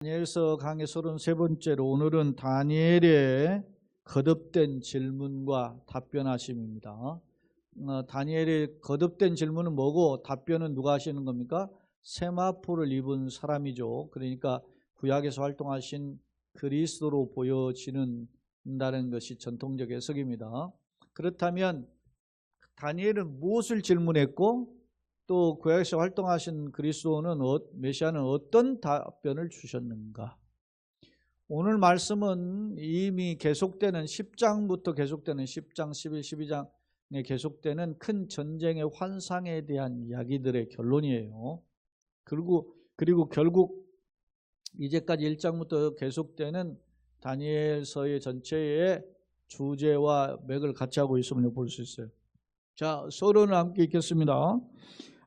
다니엘서 강의 33번째로 오늘은 다니엘의 거듭된 질문과 답변하심입니다. 다니엘의 거듭된 질문은 뭐고 답변은 누가 하시는 겁니까? 세마포를 입은 사람이죠. 그러니까 구약에서 활동하신 그리스도로 보여지는다는 것이 전통적 해석입니다. 그렇다면 다니엘은 무엇을 질문했고 또 구약에서 활동하신 그리스도는 메시아는 어떤 답변을 주셨는가? 오늘 말씀은 이미 계속되는 10장부터 계속되는 10장, 11, 12장에 계속되는 큰 전쟁의 환상에 대한 이야기들의 결론이에요. 그리고 결국 이제까지 1장부터 계속되는 다니엘서의 전체의 주제와 맥을 같이 하고 있음을 볼 수 있어요. 자, 서론을 함께 읽겠습니다.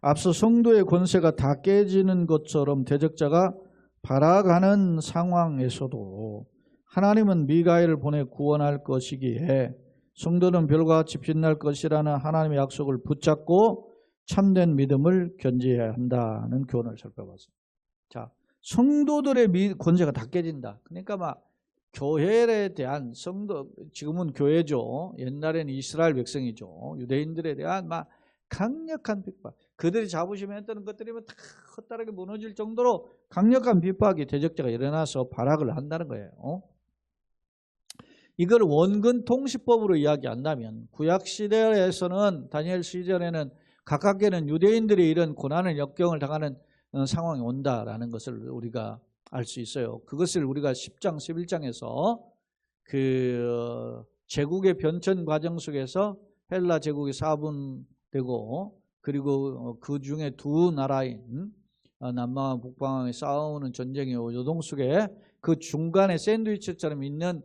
앞서 성도의 권세가 다 깨지는 것처럼 대적자가 발아가는 상황에서도 하나님은 미가엘을 보내 구원할 것이기에 성도는 별과 같이 빛날 것이라는 하나님의 약속을 붙잡고 참된 믿음을 견지해야 한다는 교훈을 살펴봤습니다. 자, 성도들의 권세가 다 깨진다. 그러니까 막 교회에 대한 성도, 지금은 교회죠. 옛날에는 이스라엘 백성이죠. 유대인들에 대한 막 강력한 핍박. 그들이 자부심에 했던 것들이면 다 헛다르게 무너질 정도로 강력한 핍박이 대적자가 일어나서 발악을 한다는 거예요. 이걸 원근 통시법으로 이야기한다면 구약시대에서는 다니엘 시절에는 가깝게는 유대인들이 이런 고난을 역경을 당하는 상황이 온다라는 것을 우리가 알 수 있어요. 그것을 우리가 10장, 11장에서 그 제국의 변천 과정 속에서 헬라 제국이 사분되고 그리고 그 중에 두 나라인 남방과 북방이 싸우는 전쟁의 요동 속에 그 중간에 샌드위치처럼 있는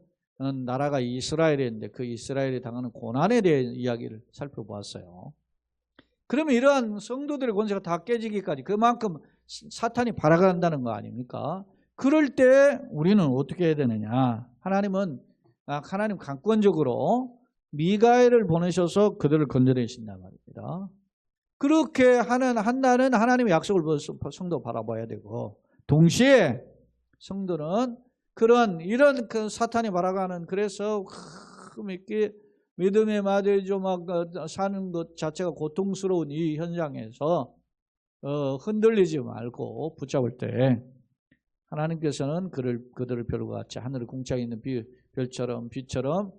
나라가 이스라엘인데 그 이스라엘이 당하는 고난에 대한 이야기를 살펴보았어요. 그러면 이러한 성도들의 권세가 다 깨지기까지 그만큼 사탄이 발악한다는 거 아닙니까? 그럴 때 우리는 어떻게 해야 되느냐? 하나님 강권적으로 미가엘을 보내셔서 그들을 건져내신단 말입니다. 그렇게 한다는 하나님의 약속을 성도 바라봐야 되고, 동시에 성도는 이런 그 사탄이 발악하는, 그래서 믿음의 마대죠 막 사는 것 자체가 고통스러운 이 현장에서 흔들리지 말고 붙잡을 때 하나님께서는 그들을 별과 같이 하늘의 궁창에 있는 별처럼 빛처럼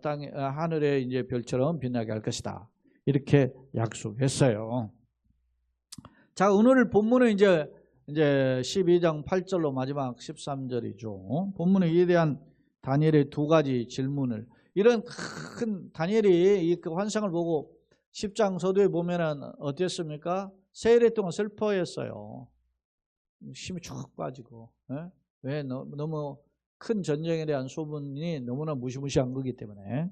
땅에 하늘에 이제 별처럼 빛나게 할 것이다. 이렇게 약속했어요. 자, 오늘 본문은 이제 12장 8절로 마지막 13절이죠. 본문에 이에 대한 다니엘의 두 가지 질문을, 이런 큰 다니엘이 이 환상을 보고 10장 서두에 보면은 어땠습니까? 세일 동안 슬퍼했어요. 힘이 쭉 빠지고. 왜? 너무 큰 전쟁에 대한 소문이 너무나 무시무시한 거기 때문에.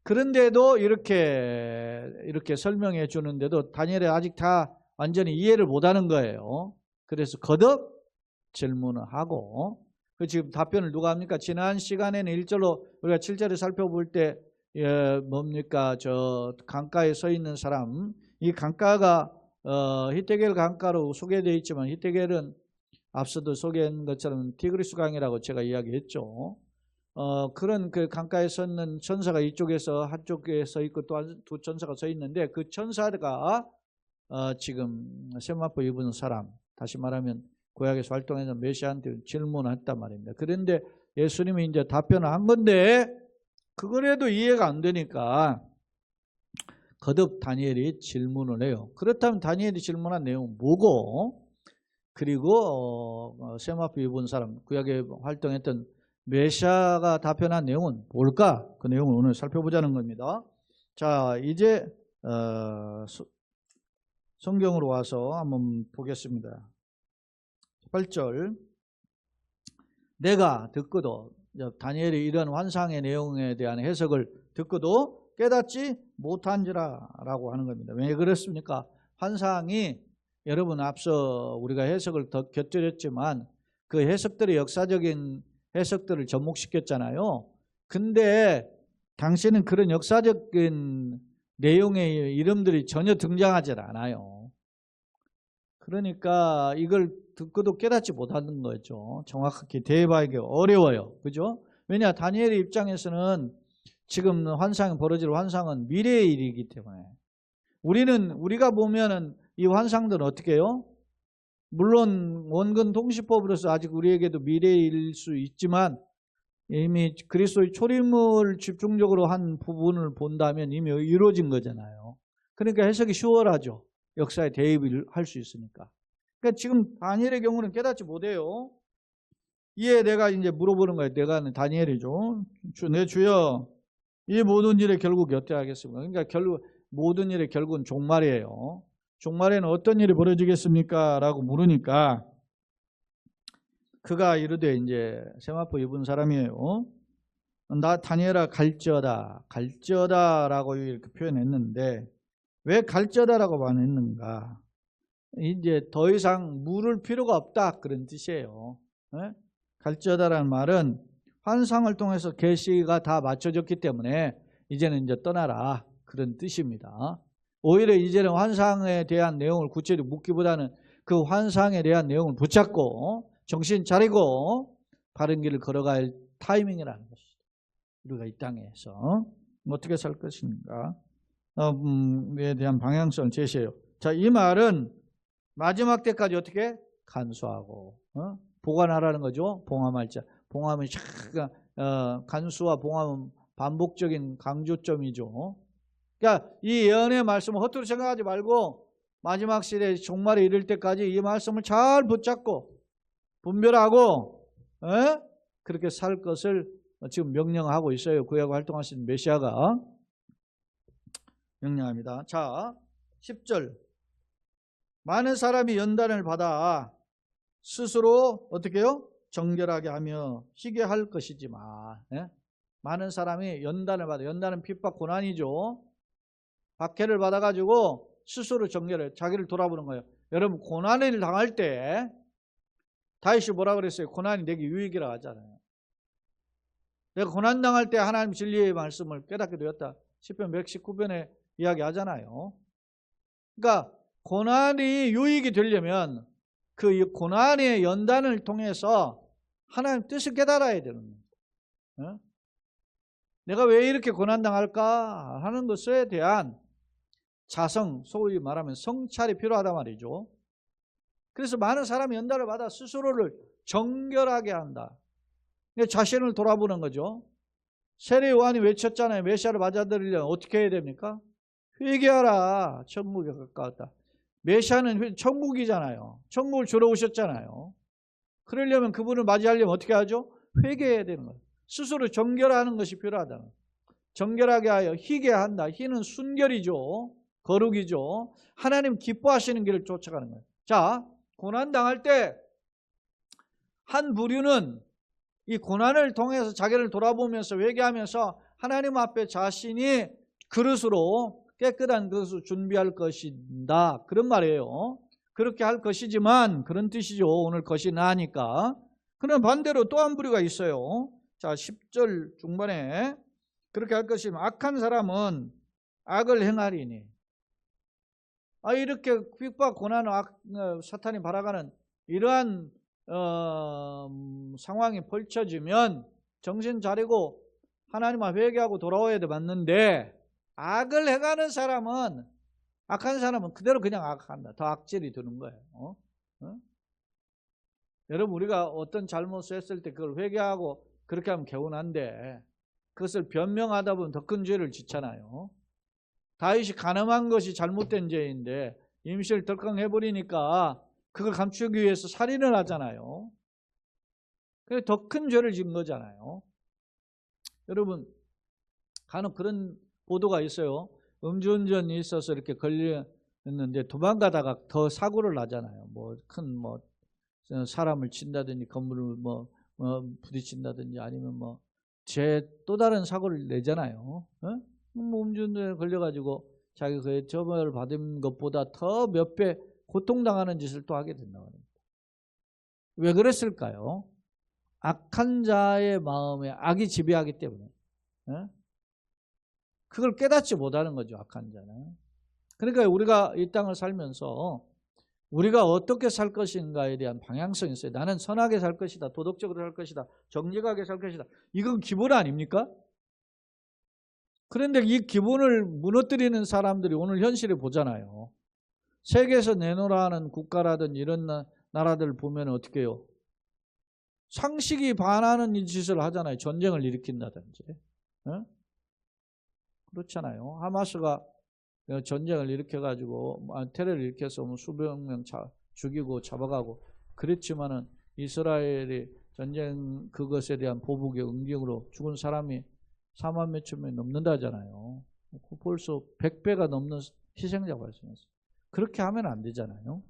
그런데도 이렇게 설명해 주는데도 다니엘이 아직 다 완전히 이해를 못하는 거예요. 그래서 거듭 질문을 하고, 지금 답변을 누가 합니까? 지난 시간에는 1절로 우리가 7절을 살펴볼 때 뭡니까? 저 강가에 서 있는 사람, 이 강가가 히데겔 강가로 소개되어 있지만 히데겔은 앞서도 소개한 것처럼 티그리스 강이라고 제가 이야기했죠. 그런 그 강가에 서 있는 천사가 이쪽에서 한쪽에 서 있고 또 두 천사가 서 있는데, 그 천사가 지금 세마포 입은 사람, 다시 말하면 구약에서 활동했던 메시아한테 질문을 했단 말입니다. 그런데 예수님이 이제 답변을 한 건데 그거라도 이해가 안 되니까 거듭 다니엘이 질문을 해요. 그렇다면 다니엘이 질문한 내용은 뭐고, 그리고 세마포 입은 사람, 구약에 활동했던 메시아가 답변한 내용은 뭘까? 그 내용을 오늘 살펴보자는 겁니다. 자, 이제 성경으로 와서 한번 보겠습니다. 8절. 내가 듣고도, 다니엘이 이런 환상의 내용에 대한 해석을 듣고도 깨닫지 못한지라 라고 하는 겁니다. 왜 그렇습니까? 환상이, 여러분 앞서 우리가 해석을 더 곁들였지만 그 해석들의 역사적인 해석들을 접목시켰잖아요. 근데 당시에는 그런 역사적인 내용의 이름들이 전혀 등장하지 않아요. 그러니까 이걸 듣고도 깨닫지 못하는 거죠. 정확하게 대입하기 어려워요. 그죠? 왜냐, 다니엘의 입장에서는 지금 환상이 벌어질 환상은 미래의 일이기 때문에 우리가 보면은 이 환상들은 어떻게 해요? 물론 원근 통시법으로서 아직 우리에게도 미래일 수 있지만 이미 그리스도의 초림을 집중적으로 한 부분을 본다면 이미 이루어진 거잖아요. 그러니까 해석이 수월하죠. 역사에 대입을 할 수 있으니까. 그러니까 지금 다니엘의 경우는 깨닫지 못해요. 이에 내가 이제 물어보는 거예요. 내가 다니엘이죠. 내 주여, 이 모든 일의 결국이 어떻게 하겠습니까? 그러니까 결국 모든 일의 결국은 종말이에요. 종말에는 어떤 일이 벌어지겠습니까? 라고 물으니까 그가 이르되, 이제 세마포 입은 사람이에요. 나 다니엘아 갈지어다 라고 이렇게 표현했는데 왜 갈지어다라고 말했는가? 이제 더 이상 물을 필요가 없다, 그런 뜻이에요. 갈지어다라는 말은 환상을 통해서 계시가 다 맞춰졌기 때문에 이제는 이제 떠나라, 그런 뜻입니다. 오히려 이제는 환상에 대한 내용을 구체적으로 묻기보다는 그 환상에 대한 내용을 붙잡고 정신 차리고 바른 길을 걸어갈 타이밍이라는 것이죠. 우리가 이 땅에서 어떻게 살 것인가 에 대한 방향성을 제시해요. 자, 이 말은 마지막 때까지 어떻게 간수하고 보관하라는 거죠. 봉함할 자. 봉함은 간수와 봉함은 반복적인 강조점이죠. 그러니까 이 예언의 말씀을 헛되이 생각하지 말고 마지막 시대 종말에 이를 때까지 이 말씀을 잘 붙잡고 분별하고 그렇게 살 것을 지금 명령하고 있어요. 구약 활동하신 메시아가 명령합니다. 자, 10절. 많은 사람이 연단을 받아 스스로 어떻게 해요? 정결하게 하며 희게 할 것이지만 많은 사람이 연단을 받아, 연단은 핍박 고난이죠. 박해를 받아가지고 스스로 정결해, 자기를 돌아보는 거예요. 여러분, 고난을 당할 때 다윗이 뭐라 그랬어요? 고난이 내게 유익이라 하잖아요. 내가 고난 당할 때 하나님 진리의 말씀을 깨닫게 되었다. 시편 119편에 이야기하잖아요. 그러니까 고난이 유익이 되려면 그 고난의 연단을 통해서 하나님 뜻을 깨달아야 되는 거예요. 내가 왜 이렇게 고난당할까 하는 것에 대한 자성, 소위 말하면 성찰이 필요하단 말이죠. 그래서 많은 사람이 연단을 받아 스스로를 정결하게 한다. 자신을 돌아보는 거죠. 세례 요한이 외쳤잖아요. 메시아를 맞아들이려면 어떻게 해야 됩니까? 회개하라, 천국에 가까웠다. 메시아는 천국이잖아요. 천국을 주러 오셨잖아요. 그러려면 그분을 맞이하려면 어떻게 하죠? 회개해야 되는 거예요. 스스로 정결하는 것이 필요하다. 정결하게 하여 희게 한다. 희는 순결이죠. 거룩이죠. 하나님 기뻐하시는 길을 쫓아가는 거예요. 자, 고난당할 때 한 부류는 이 고난을 통해서 자기를 돌아보면서 회개하면서 하나님 앞에 자신이 그릇으로 깨끗한 그릇을 준비할 것이다, 그런 말이에요. 그렇게 할 것이지만, 그런 뜻이죠. 오늘 것이 나으니까. 그럼 반대로 또 한 부류가 있어요. 자, 10절 중반에 그렇게 할 것이면 악한 사람은 악을 행하리니. 이렇게 핍박 고난 사탄이 바라가는 이러한 상황이 펼쳐지면 정신 차리고 하나님 앞에 회개하고 돌아와야 돼, 맞는데 악을 행하는 사람은, 악한 사람은 그대로 그냥 악한다. 더 악질이 드는 거예요. 여러분, 우리가 어떤 잘못을 했을 때 그걸 회개하고 그렇게 하면 개운한데 그것을 변명하다 보면 더 큰 죄를 짓잖아요. 다윗이 간음한 것이 잘못된 죄인데 임시를 덜컹 해버리니까 그걸 감추기 위해서 살인을 하잖아요. 그래서 더 큰 죄를 지은 거잖아요. 여러분, 간혹 그런 보도가 있어요. 음주운전이 있어서 이렇게 걸렸는데 도망가다가 더 사고를 나잖아요. 큰 사람을 친다든지 건물을 부딪힌다든지 아니면 또 다른 사고를 내잖아요. 음주운전에 걸려가지고 자기 그 처벌을 받은 것보다 더 몇 배 고통당하는 짓을 또 하게 된다고 합니다. 왜 그랬을까요? 악한 자의 마음에 악이 지배하기 때문에. 그걸 깨닫지 못하는 거죠, 악한 자는. 그러니까 우리가 이 땅을 살면서 우리가 어떻게 살 것인가에 대한 방향성이 있어요. 나는 선하게 살 것이다. 도덕적으로 살 것이다. 정직하게 살 것이다. 이건 기본 아닙니까? 그런데 이 기본을 무너뜨리는 사람들이 오늘 현실을 보잖아요. 세계에서 내놓으라는 국가라든 이런 나라들 보면 어떻게 해요? 상식이 반하는 이 짓을 하잖아요. 전쟁을 일으킨다든지. 어? 그렇잖아요. 하마스가 전쟁을 일으켜가지고 테러를 일으켜서 수백 명 죽이고 잡아가고 그랬지만은 이스라엘이 전쟁 그것에 대한 보복의 응징으로 죽은 사람이 4만 몇천 명이 넘는다잖아요. 벌써 100배가 넘는 희생자가 발생했어요. 그렇게 하면 안 되잖아요.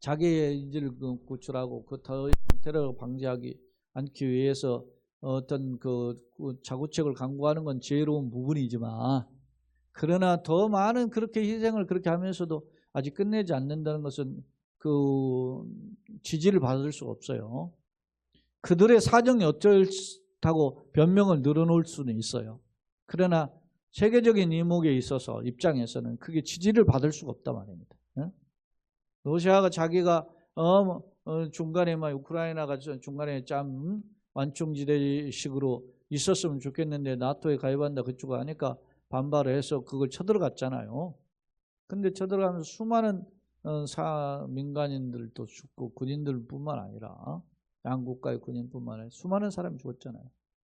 자기의 인지를 구출하고 그 테러 방지하기 않기 위해서 어떤 그 자구책을 강구하는 건 지혜로운 부분이지만, 그러나 더 많은 그렇게 희생을 그렇게 하면서도 아직 끝내지 않는다는 것은 그 지지를 받을 수가 없어요. 그들의 사정이 어쩌다고 변명을 늘어놓을 수는 있어요. 그러나 세계적인 이목에 있어서 입장에서는 그게 지지를 받을 수가 없단 말입니다. 러시아가 자기가 중간에 막 우크라이나가 중간에 참 완충지대식으로 있었으면 좋겠는데 나토에 가입한다 그쪽으로 하니까 반발을 해서 그걸 쳐들어갔잖아요. 근데 쳐들어가면서 수많은 민간인들도 죽고 군인들뿐만 아니라 양국가의 군인뿐만 아니라 수많은 사람이 죽었잖아요.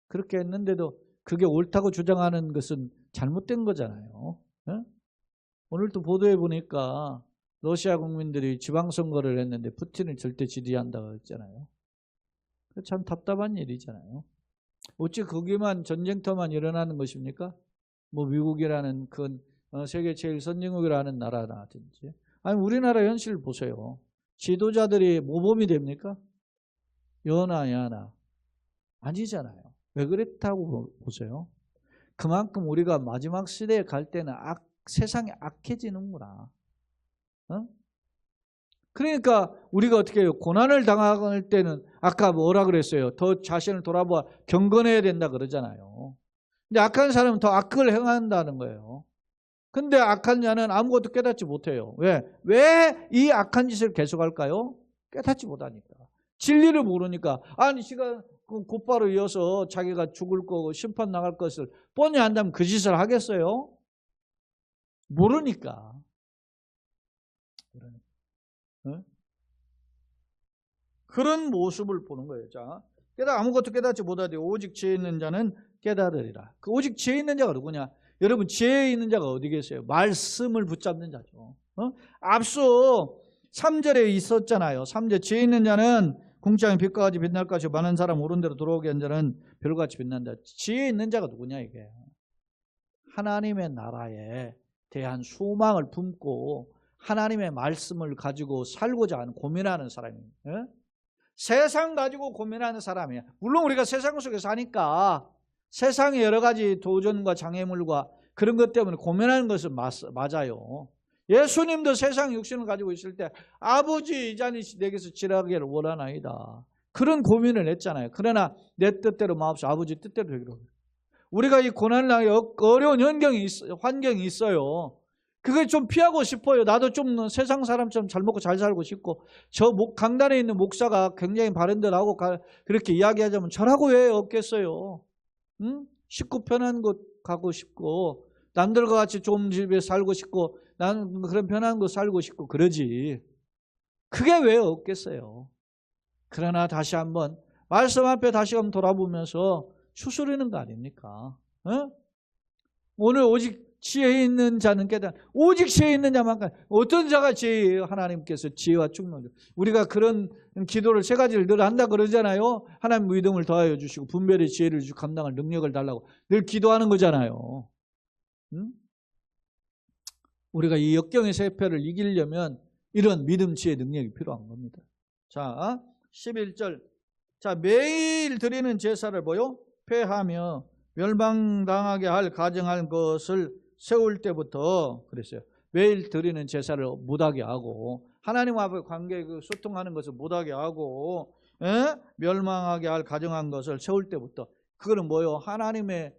그렇게 했는데도 그게 옳다고 주장하는 것은 잘못된 거잖아요. 오늘도 보도해 보니까 러시아 국민들이 지방선거를 했는데 푸틴을 절대 지지한다고 했잖아요. 참 답답한 일이잖아요. 어찌 거기만 전쟁터만 일어나는 것입니까? 뭐 미국이라는 큰 세계 제일 선진국이라는 나라라든지, 아니 우리나라 현실을 보세요. 지도자들이 모범이 됩니까? 여나 야나 아니잖아요. 왜 그랬다고 보세요? 그만큼 우리가 마지막 시대에 갈 때는 세상이 악해지는구나. 그러니까 우리가 어떻게 해요? 고난을 당할 때는 아까 뭐라 그랬어요? 더 자신을 돌아보아 경건해야 된다 그러잖아요. 근데 악한 사람은 더 악을 행한다는 거예요. 근데 악한 자는 아무것도 깨닫지 못해요. 왜 이 악한 짓을 계속할까요? 깨닫지 못하니까. 진리를 모르니까. 아니 시간 곧바로 이어서 자기가 죽을 거고 심판 나갈 것을 뻔히 안다면 그 짓을 하겠어요? 모르니까. 그런 모습을 보는 거예요. 자, 아무것도 깨닫지 못하되 오직 지혜 있는 자는 깨달으리라. 그 오직 지혜 있는 자가 누구냐? 여러분 지혜 있는 자가 어디 계세요? 말씀을 붙잡는 자죠. 앞서 3절에 있었잖아요. 3절 지혜 있는 자는 궁창의 빛과 같이 빛날 것이요 많은 사람 오른 대로 들어오게 한 자는 별같이 빛난다. 지혜 있는 자가 누구냐 이게? 하나님의 나라에 대한 소망을 품고 하나님의 말씀을 가지고 살고자 하는 고민하는 사람입니다. 세상 가지고 고민하는 사람이에요. 물론 우리가 세상 속에 사니까 세상의 여러 가지 도전과 장애물과 그런 것 때문에 고민하는 것은 맞아요. 예수님도 세상 육신을 가지고 있을 때 아버지 이 잔이 내게서 지나가기를 원하나이다. 그런 고민을 했잖아요. 그러나 내 뜻대로 마옵시고 아버지 뜻대로 되기로. 우리가 이 고난을 당해 어려운 환경이 있어요. 그걸 좀 피하고 싶어요. 나도 좀 세상 사람처럼 잘 먹고 잘 살고 싶고, 저 강단에 있는 목사가 굉장히 바른데라고 그렇게 이야기하자면 저라고 왜 없겠어요? 쉽고 편한 곳 가고 싶고 남들과 같이 좋은 집에 살고 싶고 나는 그런 편한 곳 살고 싶고 그러지. 그게 왜 없겠어요? 그러나 다시 한번 말씀 앞에 다시 한번 돌아보면서 추스리는 거 아닙니까? 오늘 오직 지혜 있는 자는 깨달아. 오직 지혜 있는 자만 어떤 자가 지혜예요? 하나님께서 지혜와 충만을. 우리가 그런 기도를 세 가지를 늘 한다 그러잖아요. 하나님 믿음을 더하여 주시고 분별의 지혜를 주시고 감당할 능력을 달라고 늘 기도하는 거잖아요. 우리가 이 역경의 세패를 이기려면 이런 믿음, 지혜, 능력이 필요한 겁니다. 자, 11절. 자, 매일 드리는 제사를 뭐요? 폐하며 멸망당하게 할 가정할 것을 세울 때부터 그랬어요. 매일 드리는 제사를 못하게 하고 하나님 앞에 관계 소통하는 것을 못하게 하고 멸망하게 할 가정한 것을 세울 때부터. 그거는 뭐요? 하나님의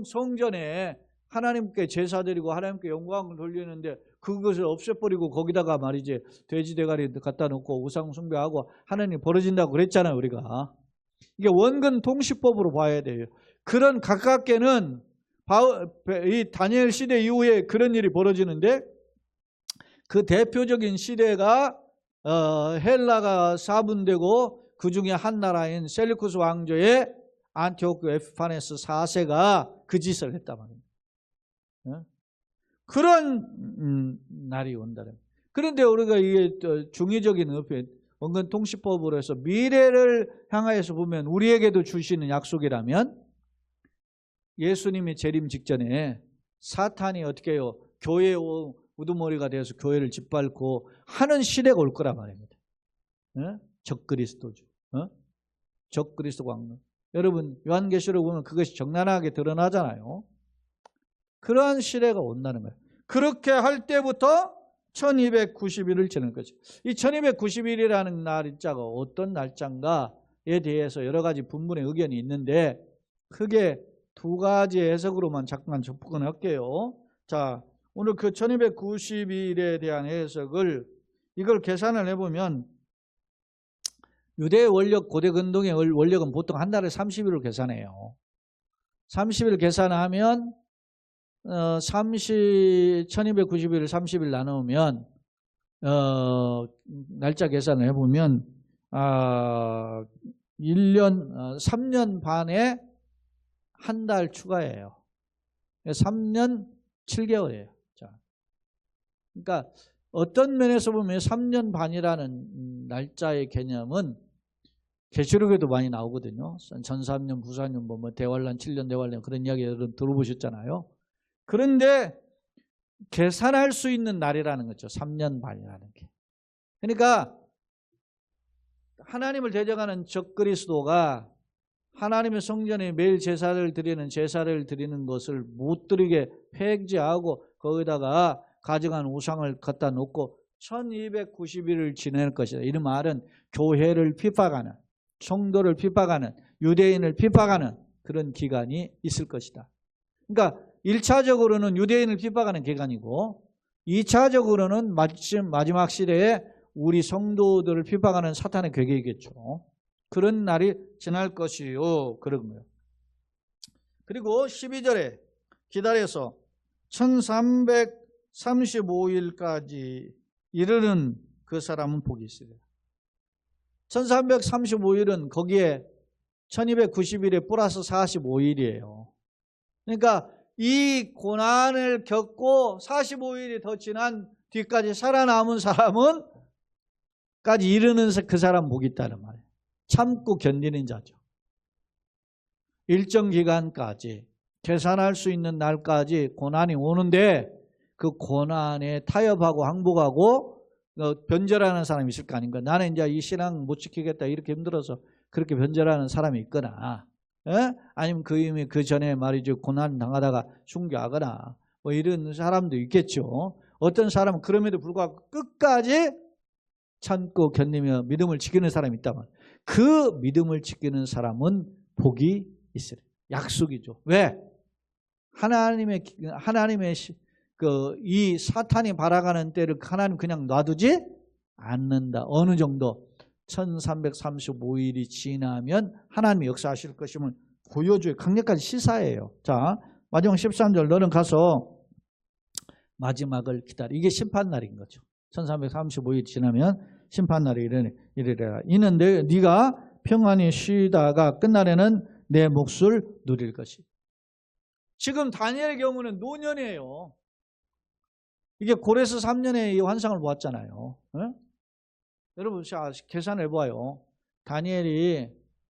성전에 하나님께 제사 드리고 하나님께 영광을 돌리는데 그것을 없애버리고 거기다가 말이지 돼지 대가리 갖다 놓고 우상 숭배하고 하나님 벌어진다고 그랬잖아요. 우리가. 이게 원근 통시법으로 봐야 돼요. 그런 가깝게는 이 다니엘 시대 이후에 그런 일이 벌어지는데 그 대표적인 시대가 헬라가 사분되고 그 중에 한 나라인 셀루쿠스 왕조의 안티오크 에피파네스 4세가 그 짓을 했단 말입니다. 그런 날이 온다는. 그런데 우리가 이게 중의적인 원근 통시법으로 해서 미래를 향하여서 보면 우리에게도 주시는 약속이라면 예수님이 재림 직전에 사탄이 어떻게 해요? 교회의 우두머리가 되어서 교회를 짓밟고 하는 시대가 올 거란 말입니다. 적그리스도죠. 적그리스도 광론. 여러분 요한계시록 보면 그것이 적나라하게 드러나잖아요. 그러한 시대가 온다는 거예요. 그렇게 할 때부터 1290일을 지는 거죠. 이 1290일이라는 날짜가 어떤 날짜인가에 대해서 여러 가지 분분의 의견이 있는데 크게 두 가지 해석으로만 잠깐 접근을 할게요. 자, 오늘 그 1290일에 대한 해석을 이걸 계산을 해보면 유대 원력 고대 근동의 원력은 보통 한 달에 30일을 계산해요. 30일 계산하면 1290일을 30일 나누면 날짜 계산을 해보면 3년 반에 한 달 추가예요. 3년 7개월이에요. 자, 그러니까 어떤 면에서 보면 3년 반이라는 날짜의 개념은 계시록에도 많이 나오거든요. 전삼년, 부사년, 뭐 대환란, 7년 대환란 그런 이야기 여러분 들어보셨잖아요. 그런데 계산할 수 있는 날이라는 거죠. 3년 반이라는 게. 그러니까 하나님을 대적하는 적그리스도가 하나님의 성전에 매일 제사를 드리는 것을 못 드리게 폐지하고 거기다가 가져간 우상을 갖다 놓고 1290일을 지낼 것이다. 이 말은 교회를 핍박하는, 성도를 핍박하는, 유대인을 핍박하는 그런 기간이 있을 것이다. 그러니까 1차적으로는 유대인을 핍박하는 기간이고 2차적으로는 마지막 시대에 우리 성도들을 핍박하는 사탄의 괴계이겠죠. 그런 날이 지날 것이요. 그런 거예요. 그리고 12절에 기다려서 1335일까지 이르는 그 사람은 복이 있으리라. 1335일은 거기에 1290일에 플러스 45일이에요. 그러니까 이 고난을 겪고 45일이 더 지난 뒤까지 살아남은 사람은 까지 이르는 그 사람 복이 있다는 말이에요. 참고 견디는 자죠. 일정 기간까지 계산할 수 있는 날까지 고난이 오는데 그 고난에 타협하고 항복하고 변절하는 사람이 있을 거 아닌가. 나는 이제 이 신앙 못 지키겠다 이렇게 힘들어서 그렇게 변절하는 사람이 있거나 아니면 그 이미 그 전에 말이죠 고난 당하다가 순교하거나 뭐 이런 사람도 있겠죠. 어떤 사람은 그럼에도 불구하고 끝까지 참고 견디며 믿음을 지키는 사람이 있다면 그 믿음을 지키는 사람은 복이 있으리. 약속이죠. 왜? 하나님의 이 사탄이 바라가는 때를 하나님 그냥 놔두지 않는다. 어느 정도 1335일이 지나면 하나님이 역사하실 것임을 보여줘요. 강력한 시사예요. 자, 마지막 13절 너는 가서 마지막을 기다려. 이게 심판날인 거죠. 1335일 지나면 심판날이 이르리라. 이는 네가 평안히 쉬다가 끝날에는 내 몫을 누릴 것이. 지금 다니엘의 경우는 노년이에요. 이게 고레스 3년에 이 환상을 보았잖아요. 여러분 계산해봐요. 다니엘이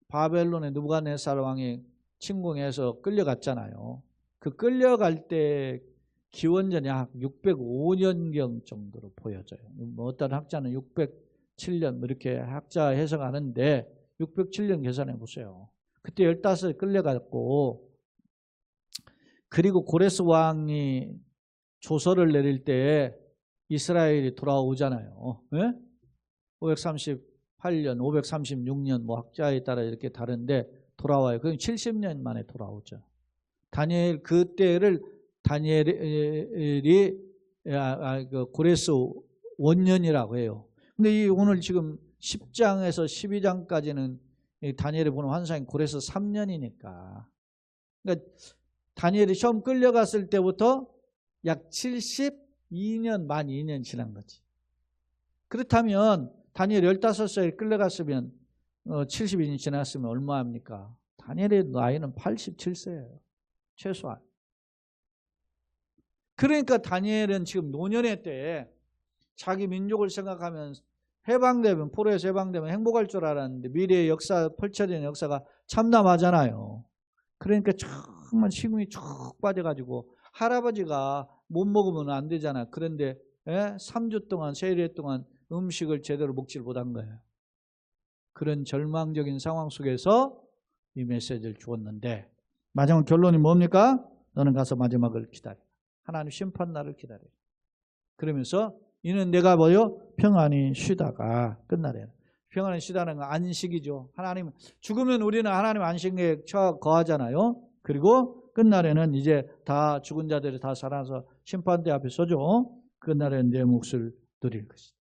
바벨론의 느부갓네살 왕이 침공해서 끌려갔잖아요. 그 끌려갈 때 기원전이 약 605년경 정도로 보여져요. 뭐 어떤 학자는 607년 이렇게 학자 해석하는데 607년 계산해 보세요. 그때 15에 끌려갔고 그리고 고레스 왕이 조서를 내릴 때 이스라엘이 돌아오잖아요. 538년, 536년 뭐 학자에 따라 이렇게 다른데 돌아와요. 그럼 70년 만에 돌아오죠. 다니엘 그때를 다니엘이 그 고레스 원년이라고 해요. 근데 이 오늘 지금 10장에서 12장까지는 다니엘이 보는 환상이 고레스 3년이니까. 그러니까 다니엘이 시험 끌려갔을 때부터 약 72년, 만 2년 지난 거지. 그렇다면 다니엘이 15살에 끌려갔으면 72년 지났으면 얼마입니까? 다니엘의 나이는 87세예요. 최소한. 그러니까 다니엘은 지금 노년의 때에 자기 민족을 생각하면 해방되면, 포로에서 해방되면 행복할 줄 알았는데 미래의 역사, 펼쳐지는 역사가 참담하잖아요. 그러니까 정말 시금이 쭉 빠져가지고 할아버지가 못 먹으면 안 되잖아. 그런데 3주 동안, 세일 동안 음식을 제대로 먹지를 못한 거예요. 그런 절망적인 상황 속에서 이 메시지를 주었는데 마지막 결론이 뭡니까? 너는 가서 마지막을 기다려. 하나님 심판 날을 기다려. 그러면서 이는 내가 뭐요? 평안히 쉬다가 끝나래요. 평안히 쉬다는 건 안식이죠. 하나님, 죽으면 우리는 하나님 안식에 거하잖아요. 그리고 끝날에는 이제 다 죽은 자들이 다 살아서 심판대 앞에 서죠. 끝날에는 내 몫을 누릴 것이다.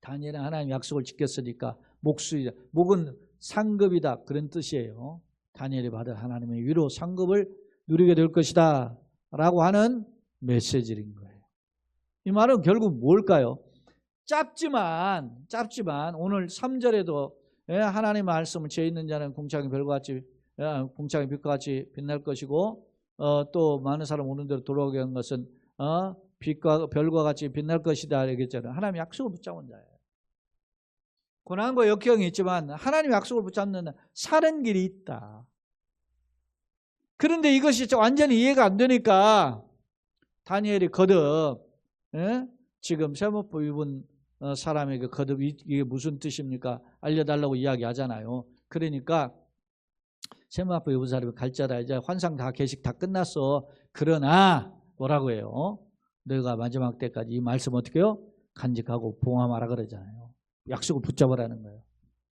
다니엘은 하나님 약속을 지켰으니까 목은 상급이다, 그런 뜻이에요. 다니엘이 받은 하나님의 위로 상급을 누리게 될 것이다 라고 하는 메시지인 거예요. 이 말은 결국 뭘까요? 짧지만 오늘 3절에도 하나님의 말씀을 죄 있는 자는 궁창의 별과 같이 궁창의 빛과 같이 빛날 것이고 또 많은 사람 오는 대로 돌아오게 한 것은 빛과 별과 같이 빛날 것이다 얘기했잖아요. 하나님 약속을 붙잡은 자예요. 고난과 역경이 있지만 하나님 약속을 붙잡는 사는 길이 있다. 그런데 이것이 완전히 이해가 안 되니까 다니엘이 거듭 지금 세마포 입은 사람에게 거듭 이게 무슨 뜻입니까? 알려달라고 이야기하잖아요. 그러니까 세마포 입은 사람이 갈자다, 이제 환상 다 계식 다 끝났어. 그러나 뭐라고 해요? 너가 마지막 때까지 이 말씀 어떻게 해요? 간직하고 봉함하라 그러잖아요. 약속을 붙잡으라는 거예요.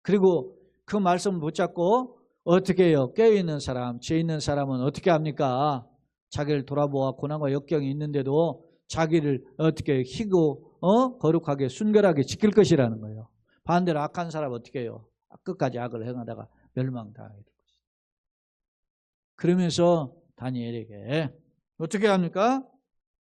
그리고 그 말씀을 붙잡고 어떻게 해요? 깨어있는 사람, 죄 있는 사람은 어떻게 합니까? 자기를 돌아보아 고난과 역경이 있는데도 자기를 어떻게 희고 거룩하게 순결하게 지킬 것이라는 거예요. 반대로 악한 사람은 어떻게 해요? 끝까지 악을 행하다가 멸망당하게 될 것이다. 그러면서 다니엘에게 어떻게 합니까?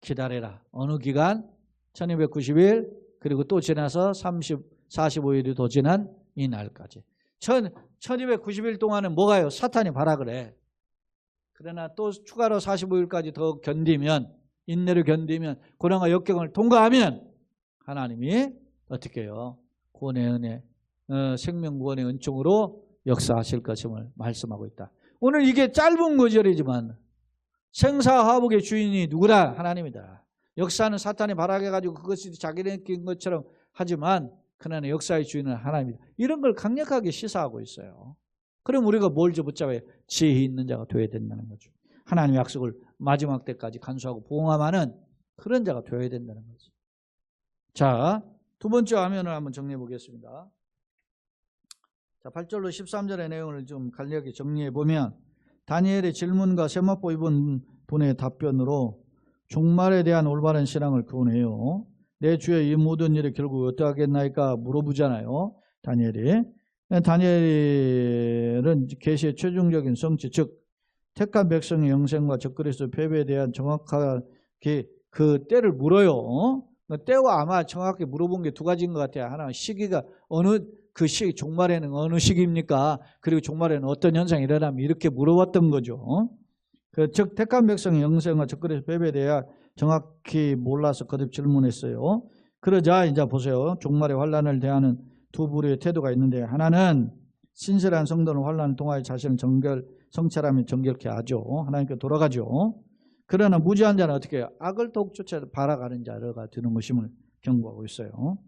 기다려라. 어느 기간? 1290일 그리고 또 지나서 45일이 더 지난 이 날까지. 1290일 동안은 뭐가요? 사탄이 발악을 해. 그러나 또 추가로 45일까지 더 견디면, 인내를 견디면, 고난과 역경을 통과하면 하나님이 어떻게 해요? 구원의 은혜, 생명구원의 은총으로 역사하실 것임을 말씀하고 있다. 오늘 이게 짧은 구절이지만 생사화복의 주인이 누구다? 하나님이다. 역사는 사탄이 발악해가지고 그것이 자기네 낀 것처럼 하지만 그러나 역사의 주인은 하나님이다. 이런 걸 강력하게 시사하고 있어요. 그럼 우리가 뭘 붙잡아야 지혜 있는 자가 되어야 된다는 거죠. 하나님의 약속을 마지막 때까지 간수하고 봉함하는 그런 자가 되어야 된다는 거죠. 자, 두 번째 화면을 한번 정리해 보겠습니다. 자, 8절로 13절의 내용을 좀 간략히 정리해 보면 다니엘의 질문과 세마포 입은 분의 답변으로 종말에 대한 올바른 신앙을 교훈해요. 내 주의 이 모든 일이 결국 어떠하겠나이까 물어보잖아요. 다니엘은 계시의 최종적인 성취, 즉 택한 백성의 영생과 적그리스도 패배에 대한 정확하게 그 때를 물어요. 때와 아마 정확히 물어본 게 두 가지인 것 같아요. 하나는 시기가 그 시기, 종말에는 어느 시기입니까? 그리고 종말에는 어떤 현상이 일어나면 이렇게 물어봤던 거죠. 즉 택한 백성의 영생과 적그리스도 패배에 대해 정확히 몰라서 거듭 질문했어요. 그러자 이제 보세요. 종말의 환란을 대하는 두 부류의 태도가 있는데 하나는 신실한 성도는 환란을 통하여 자신을 성찰하며 정결케 하죠. 하나님께 돌아가죠. 그러나 무지한 자는 어떻게 해요? 악을 더욱 쫓아 발아가는 자가 되는 것임을 경고하고 있어요.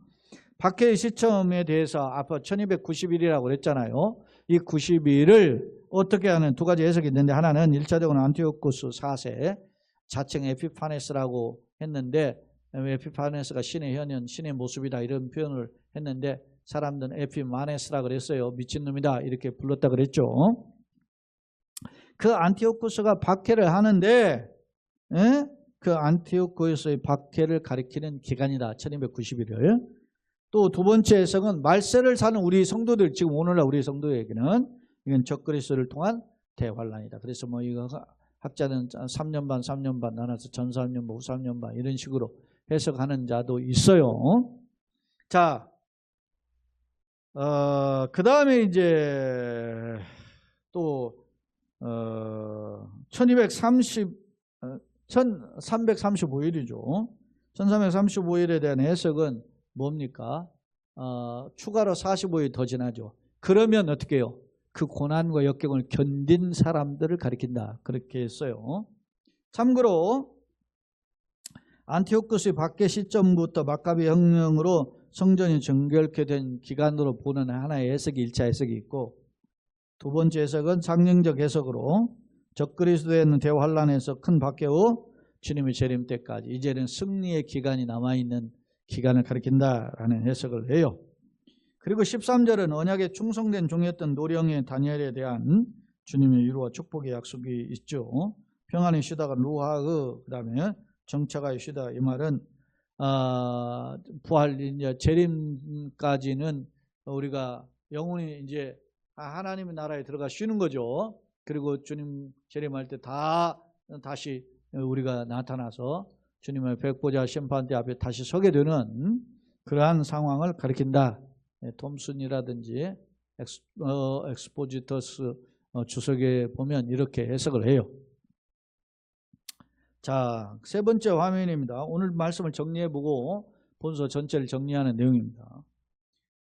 박해의 시점에 대해서 앞서 1290일이라고 그랬잖아요. 이 90일을 어떻게 하는 두 가지 해석이 있는데 하나는 1차적으로 안티오쿠스 4세 자칭 에피파네스라고 했는데 에피파네스가 신의 현현, 신의 모습이다 이런 표현을 했는데 사람들은 에피마네스라 그랬어요. 미친놈이다 이렇게 불렀다 그랬죠. 그 안티오쿠스가 박해를 하는데 그 안티오코에서의 박해를 가리키는 기간이다. 1291을. 또 두 번째 해석은 말세를 사는 우리 성도들, 지금 오늘날 우리 성도에게는 이건 적그리스도를 통한 대환란이다. 그래서 뭐 이거 학자는 3년 반, 3년 반 나눠서 전 3년 반, 후 3년 반 이런 식으로 해석하는 자도 있어요. 자, 그 다음에 이제 또 1335일이죠. 1335일에 대한 해석은 뭡니까? 추가로 45일 더 지나죠. 그러면 어떻게 해요? 그 고난과 역경을 견딘 사람들을 가리킨다. 그렇게 했어요. 참고로 안티오코스의 박해 시점부터 막가비 혁명으로 성전이 정결케 된 기간으로 보는 하나의 해석이 1차 해석이 있고, 두 번째 해석은 상징적 해석으로 적그리스도에는 대환란에서 큰 박해 후 주님의 재림 때까지 이제는 승리의 기간이 남아있는 기간을 가리킨다라는 해석을 해요. 그리고 13절은 언약에 충성된 종이었던 노령의 다니엘에 대한 주님의 위로와 축복의 약속이 있죠. 평안히 쉬다가 루하의, 그 다음에 정착하여 쉬다. 이 말은 부활, 이제 재림까지는 우리가 영혼이 이제 하나님의 나라에 들어가 쉬는 거죠. 그리고 주님 재림할 때 다시 우리가 나타나서 주님의 백보자 심판대 앞에 다시 서게 되는 그러한 상황을 가리킨다. 톰슨이라든지 엑스포지터스 주석에 보면 이렇게 해석을 해요. 자, 세 번째 화면입니다. 오늘 말씀을 정리해보고 본서 전체를 정리하는 내용입니다.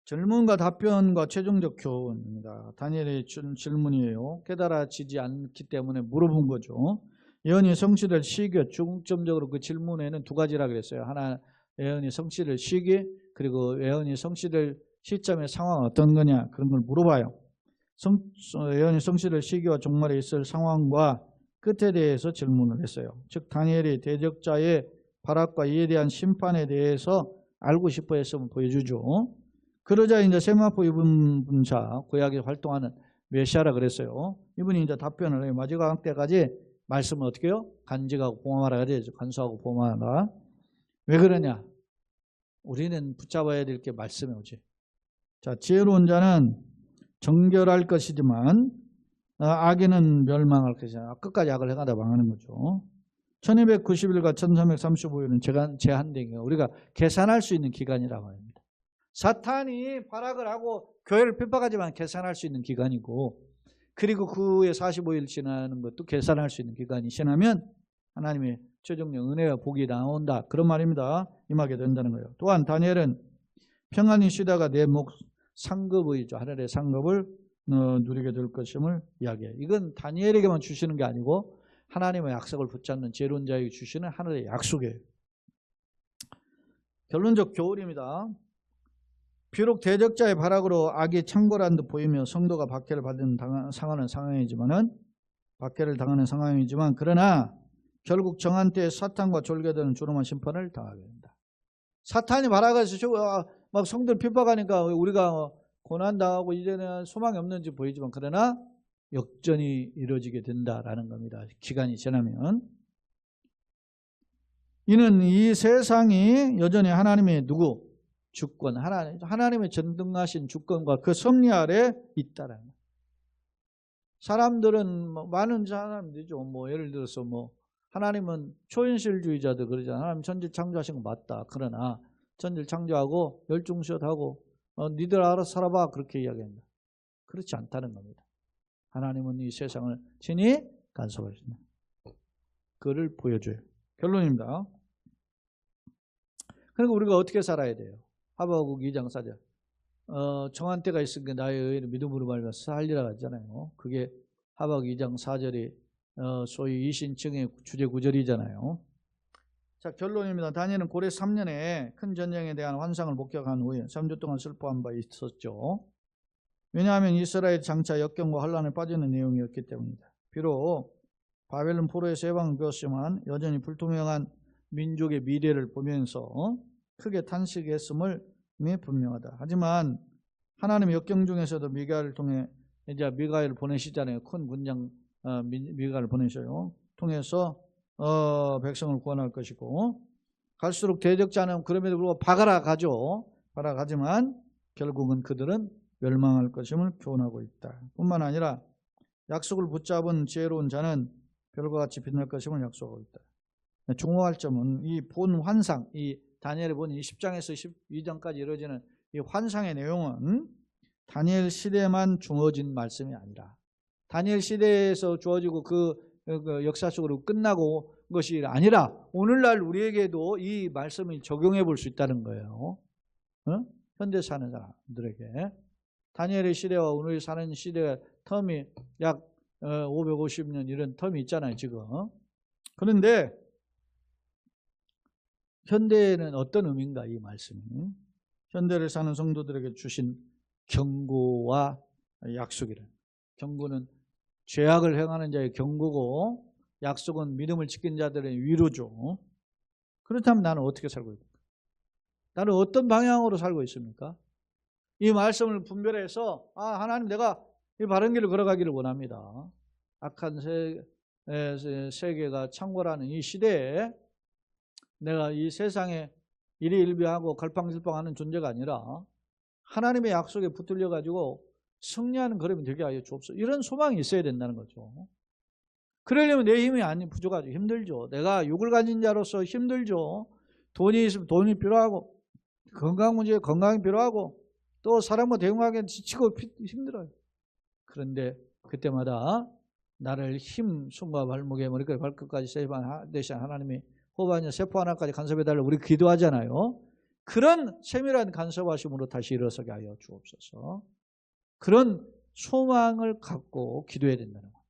질문과 답변과 최종적 교훈입니다. 다니엘의 질문이에요. 깨달아지지 않기 때문에 물어본 거죠. 예언이 성취될 시기, 중점적으로 그 질문에는 두 가지라 그랬어요. 하나, 예언이 성취될 시기, 그리고 예언이 성취될 시점의 상황은 어떤 거냐, 그런 걸 물어봐요. 예언이 성취될 시기와 종말에 있을 상황과 끝에 대해서 질문을 했어요. 즉 다니엘이 대적자의 발악과 이에 대한 심판에 대해서 알고 싶어 했으면 보여주죠. 그러자 이제 세마포 입은 분자, 구약에 활동하는 메시아라 그랬어요. 이분이 이제 답변을 해요. 마지막 때까지 말씀을 어떻게 해요? 간직하고 봉함하라 그래야죠. 간수하고 봉함하라. 왜 그러냐? 우리는 붙잡아야 될 게 말씀이 오지. 자, 지혜로운 자는 정결할 것이지만 악인은 멸망할 것이다. 끝까지 악을 행하다 망하는 거죠. 1290일과 1335일은 제한된 게 우리가 계산할 수 있는 기간이라고 합니다. 사탄이 발악을 하고 교회를 핍박하지만 계산할 수 있는 기간이고, 그리고 그 후에 45일 지나는 것도 계산할 수 있는 기간이 지나면 하나님의 최종적 은혜와 복이 나온다. 그런 말입니다. 임하게 된다는 거예요. 또한 다니엘은 평안히 쉬다가 내 목 상급의죠. 하늘의 상급을 누리게 될 것임을 이야기해요. 이건 다니엘에게만 주시는 게 아니고 하나님의 약속을 붙잡는 지혜로운 자에게 주시는 하늘의 약속이에요. 결론적 교훈입니다. 비록 대적자의 발악으로 악이 창궐한 듯 보이며 성도가 박해를 당하는 상황이지만 그러나 결국 정한 때에 사탄과 졸개되는 조롱한 심판을 당하게 된다. 사탄이 발악해서 막 성도를 핍박하니까 우리가 고난당하고 이제는 소망이 없는지 보이지만 그러나 역전이 이루어지게 된다라는 겁니다. 기간이 지나면. 이는 이 세상이 여전히 하나님의 주권, 하나님의 전등하신 주권과 그 섭리 아래 있다라는 거예요. 사람들은 많은 사람들이죠. 예를 들어서 하나님은 초현실주의자들 그러잖아요. 하나님 천지를 창조하신 거 맞다. 그러나 천지를 창조하고 멸종시하고 니들 알아서 살아봐 그렇게 이야기합니다. 그렇지 않다는 겁니다. 하나님은 이 세상을 친히 간섭하신다. 그를 보여줘요. 결론입니다. 그러니까 우리가 어떻게 살아야 돼요? 하박국 2장 4절. 정한 때가 있으니까 나의 의를 믿음으로 말미암아 살리라 하잖아요. 그게 하박국 2장 4절이 소위 이신층의 주제 구절이잖아요. 자, 결론입니다. 다니엘은 고레 3년에 큰 전쟁에 대한 환상을 목격한 후에 3주 동안 슬퍼한 바 있었죠. 왜냐하면 이스라엘 장차 역경과 환란에 빠지는 내용이었기 때문입니다. 비록 바벨론 포로에서 해방을 배웠지만 여전히 불투명한 민족의 미래를 보면서 크게 탄식했음을 분명하다. 하지만 하나님의 역경 중에서도 미가엘을 통해 이제 미가엘을 보내시잖아요. 큰 군장 미가엘을 보내셔요. 통해서 백성을 구원할 것이고, 갈수록 대적자 하나님은 그럼에도 불구하고 박아라 가죠. 박아라 가지만 결국은 그들은 멸망할 것임을 교훈하고 있다. 뿐만 아니라 약속을 붙잡은 지혜로운 자는 별과 같이 빛날 것임을 약속하고 있다. 중요할 점은 이 본 환상, 이 다니엘이 본 이 10장에서 12장까지 이루어지는 이 환상의 내용은 다니엘 시대만 주어진 말씀이 아니라 다니엘 시대에서 주어지고 그 역사 속으로 끝나고 것이 아니라 오늘날 우리에게도 이 말씀을 적용해 볼 수 있다는 거예요. 현대 사는 사람들에게. 다니엘의 시대와 오늘 사는 시대의 텀이 약 550년 이런 텀이 있잖아요, 지금. 그런데 현대에는 어떤 의미인가, 이 말씀이. 현대를 사는 성도들에게 주신 경고와 약속이라. 경고는 죄악을 행하는 자의 경고고, 약속은 믿음을 지킨 자들의 위로죠. 그렇다면 나는 어떻게 살고 있습니까? 나는 어떤 방향으로 살고 있습니까? 이 말씀을 분별해서 하나님, 내가 이 바른 길을 걸어가기를 원합니다. 악한 세계가 창궐하는 이 시대에 내가 이 세상에 일희일비하고 갈팡질팡하는 존재가 아니라 하나님의 약속에 붙들려 가지고 승리하는 걸음이 되게 하여 주옵소서. 이런 소망이 있어야 된다는 거죠. 그러려면 내 힘이 부족하죠. 힘들죠. 내가 육을 가진 자로서 힘들죠. 돈이 있으면 돈이 필요하고, 건강 문제에 건강이 필요하고, 또 사람과 대응하기엔 지치고 힘들어요. 그런데 그때마다 나를 힘, 손과 발목에 머리까지 발끝까지 세반되신 하나님이 호반이나 세포 하나까지 간섭해달라고 우리 기도하잖아요. 그런 세밀한 간섭하심으로 다시 일어서게 하여 주옵소서. 그런 소망을 갖고 기도해야 된다는 거예요.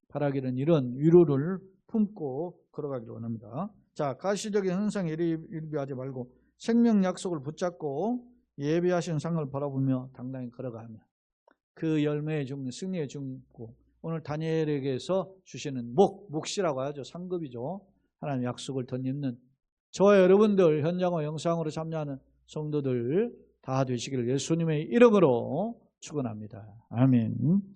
바라기는 이런 위로를 품고 걸어가기를 원합니다. 자, 가시적인 현상에 일비하지 말고 생명 약속을 붙잡고 예비하신 상을 바라보며 당당히 걸어가며 그 열매의 중 승리의 중고, 오늘 다니엘에게서 주시는 몫이라고 하죠. 상급이죠. 하나님 약속을 덧입는 저와 여러분들, 현장과 영상으로 참여하는 성도들 다 되시기를 예수님의 이름으로 축원합니다. 아멘.